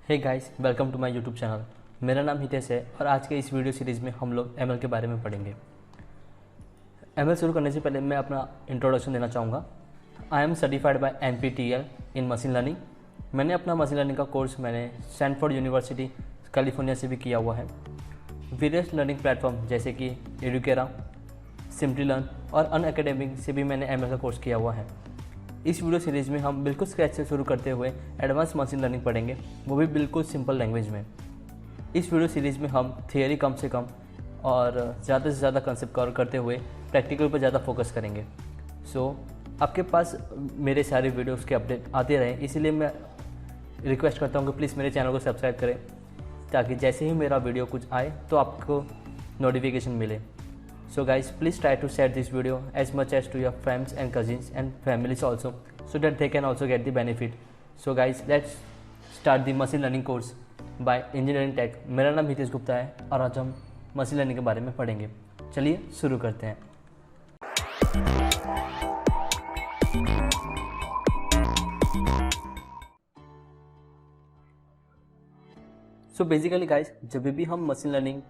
Hey guys, welcome to my YouTube channel. मेरा नाम हितेश है और आज के इस वीडियो सीरीज़ में हम लोग एमएल के बारे में पढ़ेंगे। एमएल शुरू करने से पहले मैं अपना इंट्रोडक्शन देना चाहूँगा। I am certified by NPTEL in machine learning. मैंने अपना मशीन लर्निंग का कोर्स स्टैनफोर्ड यूनिवर्सिटी कैलिफोर्निया से भी किया हुआ है। वेरियस लर्निंग प्लेटफॉर्म जैसे कि एडुकेरा, सिम्पलीलर्न और अनअकैडमिक से भी मैंने एमएल का कोर्स किया हुआ है। इस वीडियो सीरीज़ में हम बिल्कुल स्क्रैच से शुरू करते हुए एडवांस मशीन लर्निंग पढ़ेंगे, वो भी बिल्कुल सिंपल लैंग्वेज में। इस वीडियो सीरीज़ में हम थियरी कम से कम और ज़्यादा से ज़्यादा कंसेप्ट कवर करते हुए प्रैक्टिकल पर ज़्यादा फोकस करेंगे। आपके पास मेरे सारे वीडियोस के अपडेट आते रहें, इसीलिए मैं रिक्वेस्ट करता हूँ कि प्लीज़ मेरे चैनल को सब्सक्राइब करें, ताकि जैसे ही मेरा वीडियो कुछ आए तो आपको नोटिफिकेशन मिले। So guys, please try to share this video as much as to your friends and cousins and families also, so that they can also get the benefit. So guys, let's start the machine learning course by Engineering Tech। मेरा नाम हितेश गुप्ता है और आज हम machine learning के बारे में पढ़ेंगे। चलिए शुरू करते हैं। So basically guys, जब भी हम मशीन लर्निंग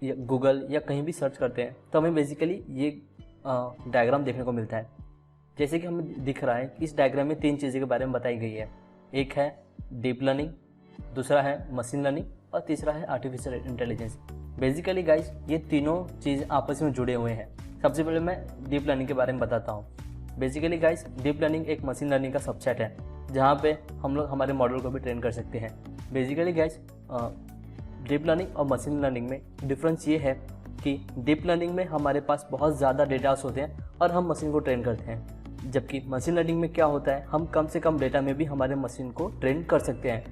या गूगल या कहीं भी सर्च करते हैं तो हमें बेसिकली ये डायग्राम देखने को मिलता है। जैसे कि हमें दिख रहा है कि इस डायग्राम में 3 चीज़ों के बारे में बताई गई है। एक है डीप लर्निंग, दूसरा है मशीन लर्निंग और तीसरा है आर्टिफिशियल इंटेलिजेंस। बेसिकली गाइस, ये तीनों चीज़ आपस में जुड़े हुए हैं। सबसे पहले मैं डीप लर्निंग के बारे में बताता हूँ। बेसिकली गाइस, डीप लर्निंग एक मशीन लर्निंग का सबसेट है जहाँ पे हम लोग हमारे मॉडल को भी ट्रेन कर सकते हैं। बेसिकली गाइस, डीप लर्निंग और मशीन लर्निंग में डिफरेंस ये है कि डीप लर्निंग में हमारे पास बहुत ज़्यादा डेटास होते हैं और हम मशीन को ट्रेन करते हैं, जबकि मशीन लर्निंग में क्या होता है, हम कम से कम डेटा में भी हमारे मशीन को ट्रेन कर सकते हैं।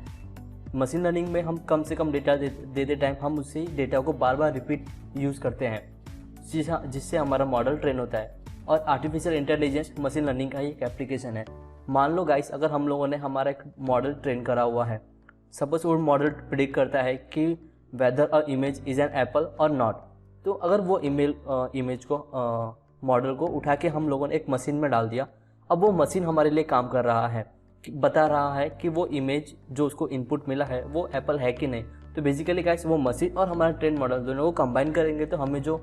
मशीन लर्निंग में हम कम से कम डेटा देते टाइम हम उसी डेटा को बार बार रिपीट यूज़ करते हैं, जिससे हमारा मॉडल ट्रेन होता है। और आर्टिफिशियल इंटेलिजेंस मशीन लर्निंग का ही एक एप्लीकेशन है। मान लो गाइस, अगर हम लोगों ने हमारा एक मॉडल ट्रेन करा हुआ है, सपोज वो मॉडल प्रिडिक्ट करता है कि weather a image is an apple और नॉट, तो अगर वो इमेज को मॉडल को उठा के हम लोगों ने एक मशीन में डाल दिया, अब वो मशीन हमारे लिए काम कर रहा है, बता रहा है कि वो इमेज जो उसको इनपुट मिला है वो एप्पल है कि नहीं। तो बेसिकली गाइस, वो मशीन और हमारा ट्रेन मॉडल दोनों को कंबाइन करेंगे तो हमें जो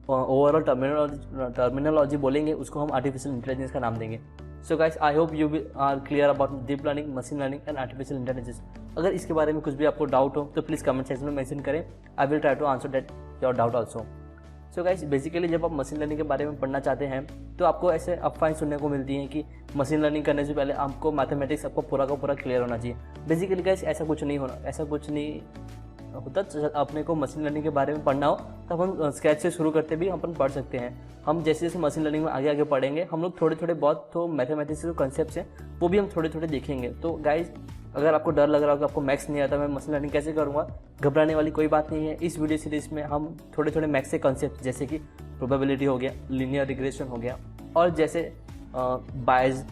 ओवरऑल टर्मिनोलॉजी बोलेंगे उसको हम आर्टिफिशियल इंटेलिजेंस का नाम देंगे। So guys, I hope you are clear about deep learning, machine learning and artificial intelligence. अगर इसके बारे में कुछ भी आपको डाउट हो तो प्लीज़ कमेंट सेक्शन में मेंशन करें। I will try to answer that your doubt also. So guys, basically जब आप मशीन लर्निंग के बारे में पढ़ना चाहते हैं तो आपको ऐसे अफवाहें सुनने को मिलती हैं कि मशीन लर्निंग करने से पहले आपको मैथमेटिक्स आपको पूरा का पूरा क्लियर होना चाहिए। बेसिकली गाइस, ऐसा कुछ नहीं होता। अपने को मशीन लर्निंग के बारे में पढ़ना हो तब हम स्क्रैच से शुरू करते भी अपन पढ़ सकते हैं। हम जैसे जैसे मशीन लर्निंग में आगे आगे पढ़ेंगे, हम लोग थोड़े थोड़े बहुत तो मैथमेटिक्स के कॉन्सेप्ट्स हैं वो भी हम थोड़े थोड़े देखेंगे। तो गाइज, अगर आपको डर लग रहा हो कि आपको मैथ्स नहीं आता, मैं मशीन लर्निंग कैसे करूँगा, घबराने वाली कोई बात नहीं है। इस वीडियो सीरीज़ में हम थोड़े थोड़े मैथ्स के कॉन्सेप्ट जैसे कि प्रोबेबिलिटी हो गया, लीनियर रिग्रेशन हो गया और जैसे बायस,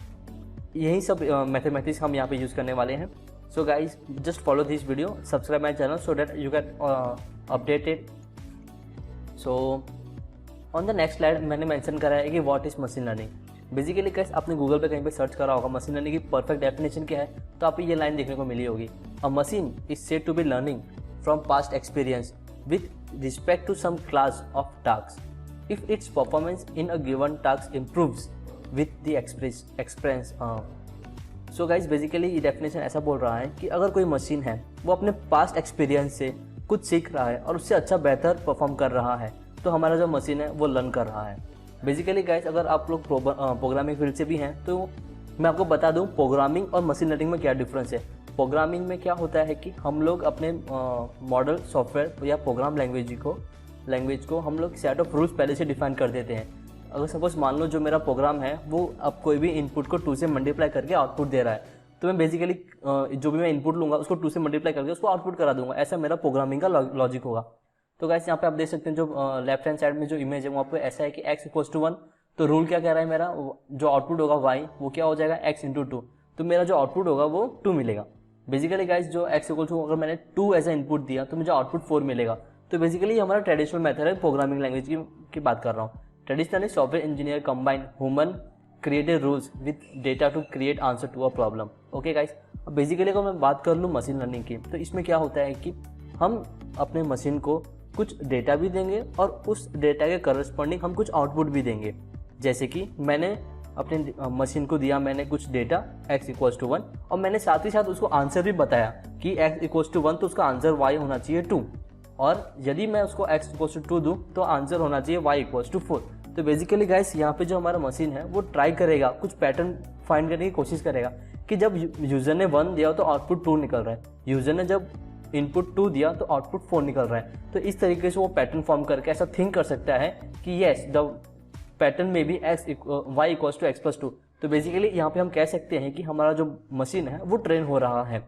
यही सब मैथमेटिक्स हम यहाँ पे यूज़ करने वाले हैं। So guys, just follow this video, subscribe my channel so that you get updated. So on the next slide मैंने मेंशन करा है कि what is machine learning. Basically guys, आपने गूगल पे कहीं पे सर्च करा होगा मशीन लर्निंग की परफेक्ट डेफिनेशन क्या है, तो आपको ये लाइन देखने को मिली होगी। A machine is said to be learning from past experience with respect to some class of task if its performance in a given task improves with the experience. So guys, basically ये definition ऐसा बोल रहा है कि अगर कोई machine है वो अपने पास्ट एक्सपीरियंस से कुछ सीख रहा है और उससे अच्छा बेहतर परफॉर्म कर रहा है, तो हमारा जो मशीन है वो लर्न कर रहा है। बेसिकली गाइज, अगर आप लोग प्रोग्रामिंग फील्ड से भी हैं तो मैं आपको बता दूं प्रोग्रामिंग और मशीन लर्निंग में क्या डिफरेंस है। प्रोग्रामिंग में क्या होता है कि हम लोग अपने मॉडल सॉफ्टवेयर या प्रोग्राम लैंग्वेज को हम लोग सेट ऑफ रूल्स पहले से डिफाइन कर देते हैं। अगर सपोज मान लो जो मेरा प्रोग्राम है वो अब कोई भी इनपुट को 2 से मल्टीप्लाई करके आउटपुट दे रहा है, तो मैं बेसिकली जो भी मैं इनपुट लूँगा उसको 2 से मल्टीप्लाई करके उसको आउटपुट करा दूंगा। ऐसा मेरा प्रोग्रामिंग का लॉजिक होगा। तो गाइस, यहाँ पे आप देख सकते हैं जो लेफ्ट हैंड साइड में जो इमेज है वहाँ पे ऐसा है कि x = 1, तो रूल क्या कह रहा है मेरा, जो आउटपुट होगा y वो क्या हो जाएगा x × 2, तो मेरा जो आउटपुट होगा वो 2 मिलेगा। बेसिकली गाइस, जो x = 2 अगर मैंने 2 एज ए इनपुट दिया तो मुझे आउटपुट 4 मिलेगा। तो बेसिकली हमारा ट्रेडिशनल मेथड है प्रोग्रामिंग लैंग्वेज की बात कर रहा हूँ। Traditionally, software engineer combine human created rules with data to create answer to a problem. Okay guys, अब बेसिकली अगर मैं बात कर लूँ मशीन लर्निंग की, तो इसमें क्या होता है कि हम अपने मशीन को कुछ डेटा भी देंगे और उस डेटा के करस्पॉन्डिंग हम कुछ आउटपुट भी देंगे। जैसे कि मैंने अपने मशीन को दिया मैंने कुछ डेटा x=1 और मैंने साथ ही साथ उसको आंसर भी बताया कि x=1 तो उसका आंसर y होना चाहिए 2, और यदि मैं उसको x=2 दूँ तो आंसर होना चाहिए y=4। तो बेसिकली गाइस यहाँ पे जो हमारा मशीन है वो ट्राई करेगा, कुछ पैटर्न फाइंड करने की कोशिश करेगा कि जब यूज़र ने 1 दिया तो आउटपुट 2 निकल रहा है, यूज़र ने जब इनपुट 2 दिया तो आउटपुट 4 निकल रहा है। तो इस तरीके से वो पैटर्न फॉर्म करके ऐसा थिंक कर सकता है कि येस द पैटर्न में भी y=x+2। तो बेसिकली यहाँ पे हम कह सकते हैं कि हमारा जो मशीन है वो ट्रेन हो रहा है।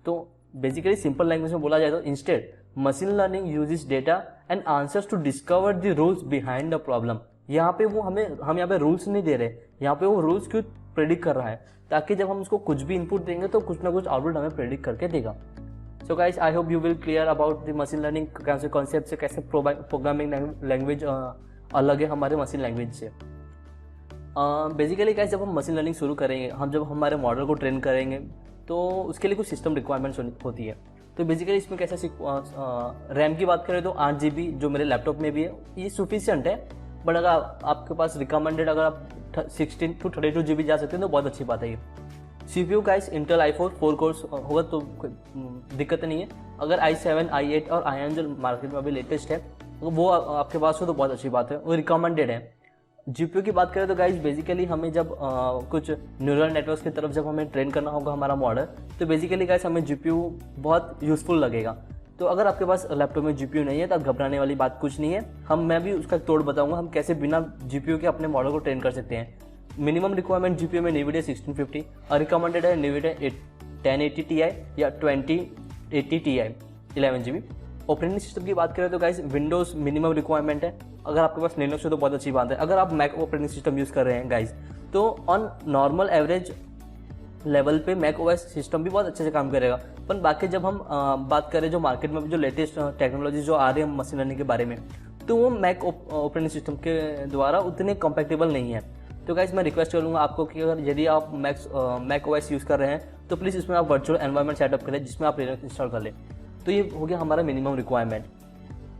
तो बेसिकली सिंपल लैंग्वेज में बोला जाए तो instead machine learning uses data and answers to discover the rules behind the problem. यहाँ पे वो हम यहाँ पे रूल्स नहीं दे रहे, यहाँ पे वो रूल्स क्यों प्रेडिक्ट कर रहा है, ताकि जब हम उसको कुछ भी इनपुट देंगे तो कुछ ना कुछ आउटपुट हमें प्रेडिक्ट करके देगा। सो guys I hope you will clear about the machine learning, कैसे कॉन्सेप्ट से कैसे प्रोग्रामिंग लैंग्वेज अलग है हमारे मशीन लैंग्वेज से। बेसिकली गाइस जब हम मशीन लर्निंग शुरू करेंगे, हम जब हमारे मॉडल को ट्रेन करेंगे तो उसके लिए कुछ सिस्टम रिक्वायरमेंट्स होती है। तो बेसिकली इसमें कैसे रैम की बात करें तो 8 GB जो मेरे लैपटॉप में भी है ये सफिशिएंट है, बट अगर आपके पास रिकमेंडेड अगर आप 16 to 32 GB जा सकते हैं तो बहुत अच्छी बात है ये। CPU guys Intel i4 4 course होगा तो कोई दिक्कत नहीं है। अगर i7 i8 और i9 जो मार्केट में अभी लेटेस्ट है वो आपके पास हो तो बहुत अच्छी बात है, वो रिकमेंडेड है। GPU की बात करें तो गाइस बेसिकली हमें जब कुछ न्यूरल नेटवर्क्स की तरफ जब हमें ट्रेन करना होगा हमारा मॉडल, तो बेसिकली गाइस हमें GPU बहुत यूज़फुल लगेगा। तो अगर आपके पास लैपटॉप में GPU नहीं है तो घबराने वाली बात कुछ नहीं है। मैं भी उसका तोड़ बताऊंगा हम कैसे बिना GPU के अपने मॉडल को ट्रेन कर सकते हैं। मिनिमम रिक्वायरमेंट GPU में NVIDIA 1650 और रिकमेंडेड है NVIDIA 1080 Ti या 2080 Ti 11 GB। ऑपरेटिंग सिस्टम की बात करें तो गाइस विंडोज़ मिनिमम रिक्वायरमेंट है। अगर आपके पास लिनक्स है तो बहुत अच्छी बात है। अगर आप मैक ऑपरेटिंग सिस्टम यूज़ कर रहे हैं गाइस तो ऑन नॉर्मल एवरेज लेवल पे मैक OS सिस्टम भी बहुत अच्छे से काम करेगा। पर बाकी जब हम बात करें जो मार्केट में जो लेटेस्ट टेक्नोलॉजी जो आ रही है मशीन लर्निंग के बारे में, तो वो मैक ऑपरेटिंग सिस्टम के द्वारा उतने कंपैटिबल नहीं है। तो गाइस मैं रिक्वेस्ट करूँगा आपको कि अगर यदि आप मैक OS यूज़ कर रहे हैं तो प्लीज़ इसमें आप वर्चुअल एनवायरनमेंट सेटअप करें जिसमें आप लिनक्स इंस्टॉल कर लें। तो ये हो गया हमारा मिनिमम रिक्वायरमेंट।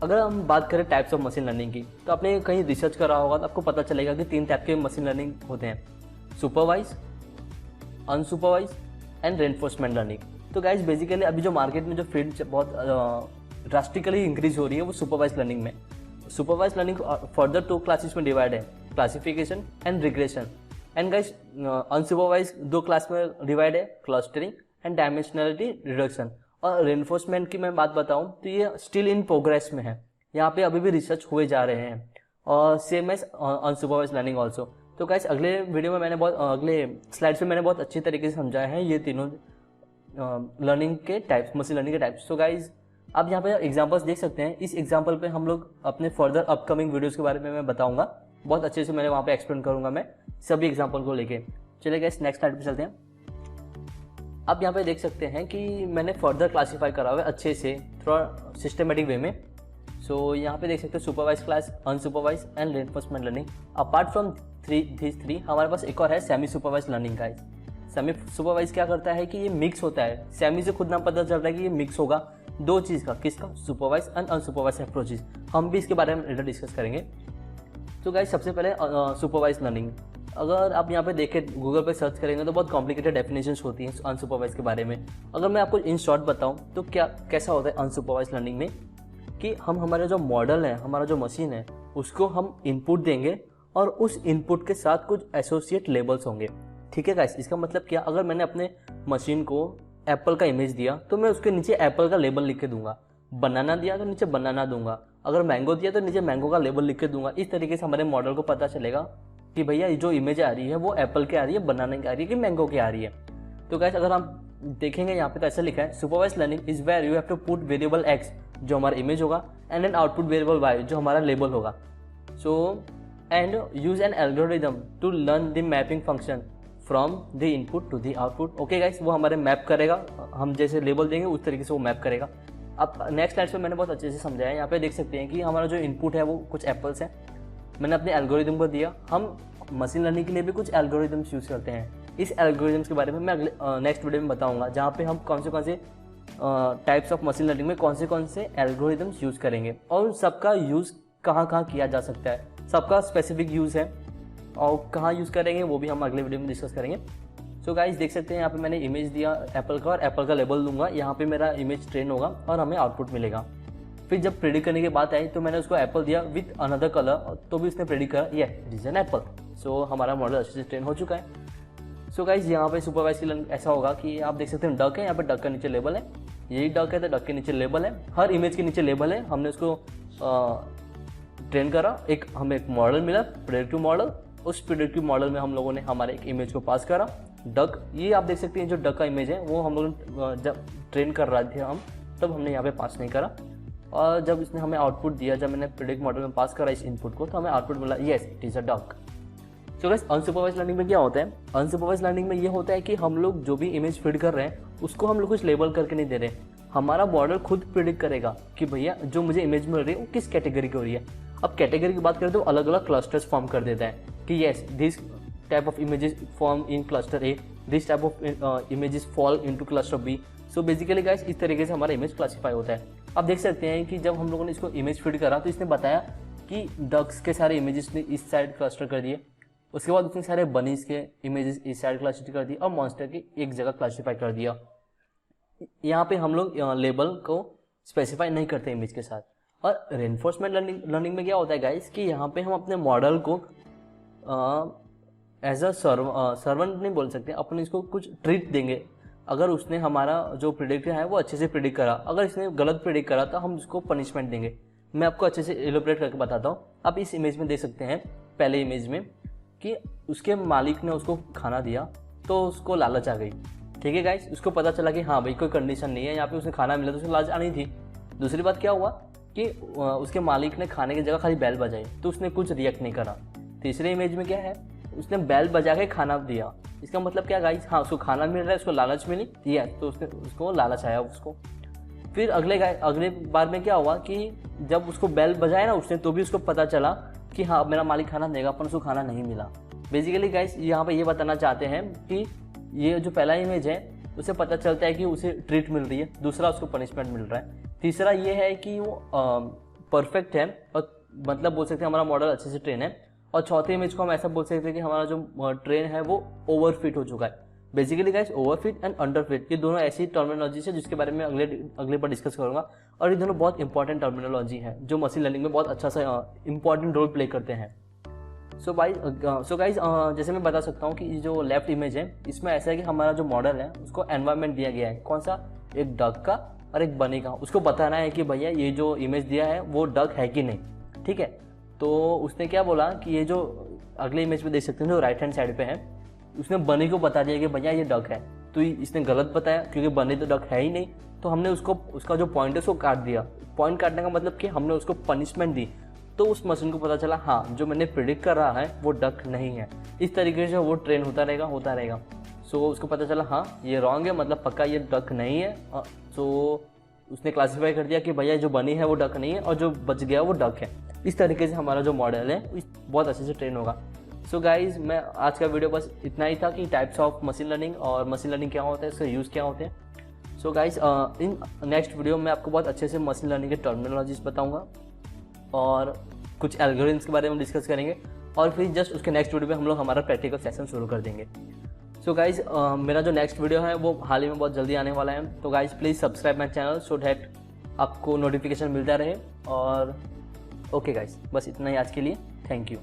अगर हम बात करें टाइप्स ऑफ मशीन लर्निंग की, तो आपने कहीं रिसर्च करा होगा तो आपको पता चलेगा कि 3 टाइप के मशीन लर्निंग होते हैं, supervised, unsupervised and reinforcement learning. तो गाइस बेसिकली अभी जो मार्केट में जो फील्ड बहुत ड्रास्टिकली इंक्रीज हो रही है वो सुपरवाइज लर्निंग में। सुपरवाइज लर्निंग फर्दर 2 क्लासेस में डिवाइड है, classification and regression. And guys unsupervised 2 class में डिवाइड है, क्लस्टरिंग एंड डायमेंशनलिटी रिडक्शन। और रेनफोर्समेंट की मैं बात बताऊं तो ये स्टिल इन प्रोग्रेस में है, यहाँ पे अभी भी रिसर्च हुए जा रहे हैं, और same as unsupervised learning also. तो गाइस अगले वीडियो में अगले स्लाइड्स में मैंने बहुत अच्छी तरीके से समझाया है ये तीनों लर्निंग के टाइप्स, मशीन लर्निंग के टाइप्स। तो गाइस आप यहाँ पे एग्जांपल्स देख सकते हैं। इस एग्जांपल पे हम लोग अपने फर्दर अपकमिंग वीडियोस के बारे में मैं बताऊंगा, बहुत अच्छे से मैंने वहाँ पे एक्सप्लेन करूंगा मैं सभी एग्जाम्पल को लेके। चलिए गाइस नेक्स्ट स्लाइड पे चलते हैं। आप यहाँ पे देख सकते हैं कि मैंने फर्दर क्लासीफाई करा हुआ है अच्छे से थोड़ा सिस्टमेटिक वे में। सो यहाँ पे देख सकते हैं supervised class, unsupervised and reinforcement learning. Apart from this 3 हमारे पास एक और है सेमी सुपरवाइज लर्निंग का। सेमी सुपरवाइज क्या करता है कि ये मिक्स होता है, सेमी से खुद नाम पता चल रहा है कि ये मिक्स होगा 2 चीज़ का, किसका, सुपरवाइज एंड अनसुपरवाइज अप्रोचेज। हम भी इसके बारे में लेटर डिस्कस करेंगे। तो गाइस सबसे पहले सुपरवाइज लर्निंग। अगर आप यहाँ पे देखें गूगल पे सर्च करेंगे तो बहुत कॉम्प्लिकेटेड डेफिनेशंस होती हैं अनसुपरवाइज के बारे में। अगर मैं आपको इन शॉर्ट बताऊं तो कैसा होता है अनसुपरवाइज लर्निंग में, कि हम हमारा जो मॉडल है, हमारा जो मशीन है, उसको हम इनपुट देंगे और उस इनपुट के साथ कुछ एसोसिएट लेबल्स होंगे। ठीक है गाइस, इसका मतलब क्या, अगर मैंने अपने मशीन को एप्पल का इमेज दिया तो मैं उसके नीचे एप्पल का लेबल लिख के दूंगा, बनाना दिया तो नीचे बनाना दूंगा, अगर मैंगो दिया तो नीचे मैंगो का लेबल लिख के दूंगा। इस तरीके से हमारे मॉडल को पता चलेगा कि भैया जो इमेज आ रही है वो एप्पल की आ रही है, बनाने की आ रही है कि मैंगो की आ रही है। तो गाइस अगर हम देखेंगे यहाँ पे तो ऐसा लिखा है, supervised learning is where you have to put variable X जो हमारा इमेज होगा and an output variable Y जो हमारा लेबल होगा। So and use an algorithm to learn the mapping function from the input to the output. Okay guys, वो हमारे map करेगा, हम जैसे लेबल देंगे उस तरीके से वो मैप करेगा। अब नेक्स्ट स्लाइड पे मैंने बहुत अच्छे से समझाया। यहाँ पे देख सकते हैं कि हमारा जो इनपुट है वो कुछ एप्पल्स है, मैंने अपने एल्गोरिदम को दिया। हम मशीन लर्निंग के लिए भी कुछ एल्गोरिदम्स यूज़ करते हैं, इस एल्गोरिथम्स के बारे में मैं अगले नेक्स्ट वीडियो में बताऊंगा, जहाँ पे हम कौन से टाइप्स ऑफ मशीन लर्निंग में कौन से एल्गोरिथम्स यूज़ करेंगे और उन सबका यूज़ कहाँ किया जा सकता है, सबका स्पेसिफिक यूज़ है और कहाँ यूज़ करेंगे वो भी हम अगले वीडियो में डिस्कस करेंगे। सो गाइस देख सकते हैं यहाँ पे मैंने इमेज दिया एप्पल का और एप्पल का लेबल दूंगा, यहाँ पे मेरा इमेज ट्रेन होगा और हमें आउटपुट मिलेगा। फिर जब प्रेडिक्ट करने की बात आई तो मैंने उसको एप्पल दिया विथ अनदर कलर, तो भी उसने प्रेडिक्ट करा ये इट इज एन एप्पल। सो हमारा मॉडल अच्छे से ट्रेन हो चुका है। सो गाइस यहाँ पे सुपरवाइज लर्निंग ऐसा होगा कि आप देख सकते हैं डक है, यहाँ पे डक का नीचे लेबल है, यही डक है तो डक के नीचे लेबल है, हर इमेज के नीचे लेबल है। हमने उसको ट्रेन करा, हमें एक मॉडल मिला प्रेडिक्टिव मॉडल, उस प्रेडिक्टिव मॉडल में हम लोगों ने हमारे एक इमेज को पास करा डक। ये आप देख सकते हैं जो डक का इमेज है वो हम लोग जब ट्रेन कर रहे थे हम तब हमने यहाँ पे पास नहीं करा, और जब इसने हमें आउटपुट दिया, जब मैंने प्रेडिक्ट मॉडल में पास करा इस इनपुट को, तो हमें आउटपुट मिला yes it is a duck. So guys unsupervised learning में क्या होता है, अनसुपरवाइज लर्निंग में ये होता है कि हम लोग जो भी इमेज फीड कर रहे हैं उसको हम लोग कुछ लेबल करके नहीं दे रहे, हमारा मॉडल खुद प्रेडिक्ट करेगा कि भैया जो मुझे इमेज मिल रही है वो किस कैटेगरी की हो रही है। अब कैटेगरी की बात करें तो अलग अलग क्लस्टर्स फॉर्म कर देता है कि yes this type of images form in cluster A, this type of images fall into cluster B. So basically guys इस तरीके से हमारा इमेज क्लासीफाई होता है। आप देख सकते हैं कि जब हम लोगों ने इसको इमेज फीड करा तो इसने बताया कि डक्स के सारे इमेजेस ने इस साइड क्लस्टर कर दिए, उसके बाद उसने सारे बनीज के इमेजेस इस साइड क्लासिफाई कर दिए और मॉन्स्टर की एक जगह क्लासिफाई कर दिया। यहाँ पे हम लोग लेबल को स्पेसिफाई नहीं करते इमेज के साथ। और रेनफोर्समेंट लर्निंग में क्या होता है गाइस कि यहाँ पे हम अपने मॉडल को एज अ सर्वेंट नहीं बोल सकते, अपने इसको कुछ ट्रीट देंगे। अगर उसने हमारा जो प्रिडिक्ट है वो अच्छे से प्रिडिक्ट करा, अगर इसने गलत प्रिडिक्ट करा तो हम उसको पनिशमेंट देंगे। मैं आपको अच्छे से एलोबरेट करके बताता हूँ। आप इस इमेज में देख सकते हैं पहले इमेज में कि उसके मालिक ने उसको खाना दिया तो उसको लालच आ गई। ठीक है गाइस, उसको पता चला कि हाँ भाई कोई कंडीशन नहीं है, यहाँ पे उसने खाना मिला तो उसको लालच आनी थी। दूसरी बात क्या हुआ कि उसके मालिक ने खाने की जगह खाली बैल बजाई तो उसने कुछ रिएक्ट नहीं करा। तीसरे इमेज में क्या है, उसने बैल बजा के खाना दिया, इसका मतलब क्या गाइस, हाँ उसको खाना मिल रहा है, उसको लालच मिली दिया तो उसको लालच आया उसको। फिर अगले बार में क्या हुआ कि जब उसको बैल बजाया ना उसने तो भी उसको पता चला कि हाँ मेरा मालिक खाना देगा, पर उसको खाना नहीं मिला। बेसिकली गाइस यहाँ पे ये बताना चाहते हैं कि ये जो पहला इमेज है उसे पता चलता है कि उसे ट्रीट मिल रही है, दूसरा उसको पनिशमेंट मिल रहा है, तीसरा ये है कि वो परफेक्ट है और मतलब बोल सकते हैं हमारा मॉडल अच्छे से ट्रेन है, और चौथे इमेज को हम ऐसा बोल सकते हैं कि हमारा जो ट्रेन है वो ओवरफिट हो चुका है। Basically guys overfit and underfit ये दोनों ऐसी टर्मिनोलॉजी है जिसके बारे में अगले पर डिस्कस करूंगा, और ये दोनों बहुत इंपॉर्टेंट टर्मिनोलॉजी है जो मशीन लर्निंग में बहुत अच्छा सा इंपॉर्टेंट रोल प्ले करते हैं। सो गाइस जैसे मैं बता सकता हूँ कि जो लेफ्ट इमेज है इसमें ऐसा है कि हमारा जो मॉडल है उसको एनवायरनमेंट दिया गया है, कौन सा, एक डक का और एक बनी का। उसको बताना है कि भैया ये जो इमेज दिया है वो डक है कि नहीं। ठीक है, तो उसने क्या बोला कि ये जो अगले इमेज में देख सकते हैं जो राइट हैंड साइड पे है, उसने बनी को बता दिया कि भैया ये डक है, तो इसने गलत बताया क्योंकि बनी तो डक है ही नहीं, तो हमने उसका जो पॉइंट है उसको काट दिया। पॉइंट काटने का मतलब कि हमने उसको पनिशमेंट दी, तो उस मशीन को पता चला हाँ जो मैंने प्रिडिक्ट कर रहा है वो डक नहीं है। इस तरीके से वो ट्रेन होता रहेगा। सो उसको पता चला हाँ ये रॉन्ग है, मतलब पक्का ये डक नहीं है। सो उसने क्लासीफाई कर दिया कि भैया जो बनी है वो डक नहीं है और जो बच गया वो डक है। इस तरीके से हमारा जो मॉडल है बहुत अच्छे से ट्रेन होगा। सो गाइज मैं आज का वीडियो बस इतना ही था कि टाइप्स ऑफ मशीन लर्निंग और मशीन लर्निंग क्या होता है, इसका यूज़ क्या होते हैं। So guys in next video में आपको बहुत अच्छे से मशीन लर्निंग के टर्मिनोलॉजीज बताऊंगा और कुछ एल्गोरिथम्स के बारे में डिस्कस करेंगे, और फिर जस्ट उसके नेक्स्ट वीडियो में हम लोग हमारा प्रैक्टिकल सेशन शुरू कर देंगे। सो गाइज मेरा जो नेक्स्ट वीडियो है वो हाल ही में बहुत जल्दी आने वाला है, तो guys please subscribe my channel so that आपको नोटिफिकेशन मिलता रहे। और ओके गाइज बस इतना ही आज के लिए, थैंक यू।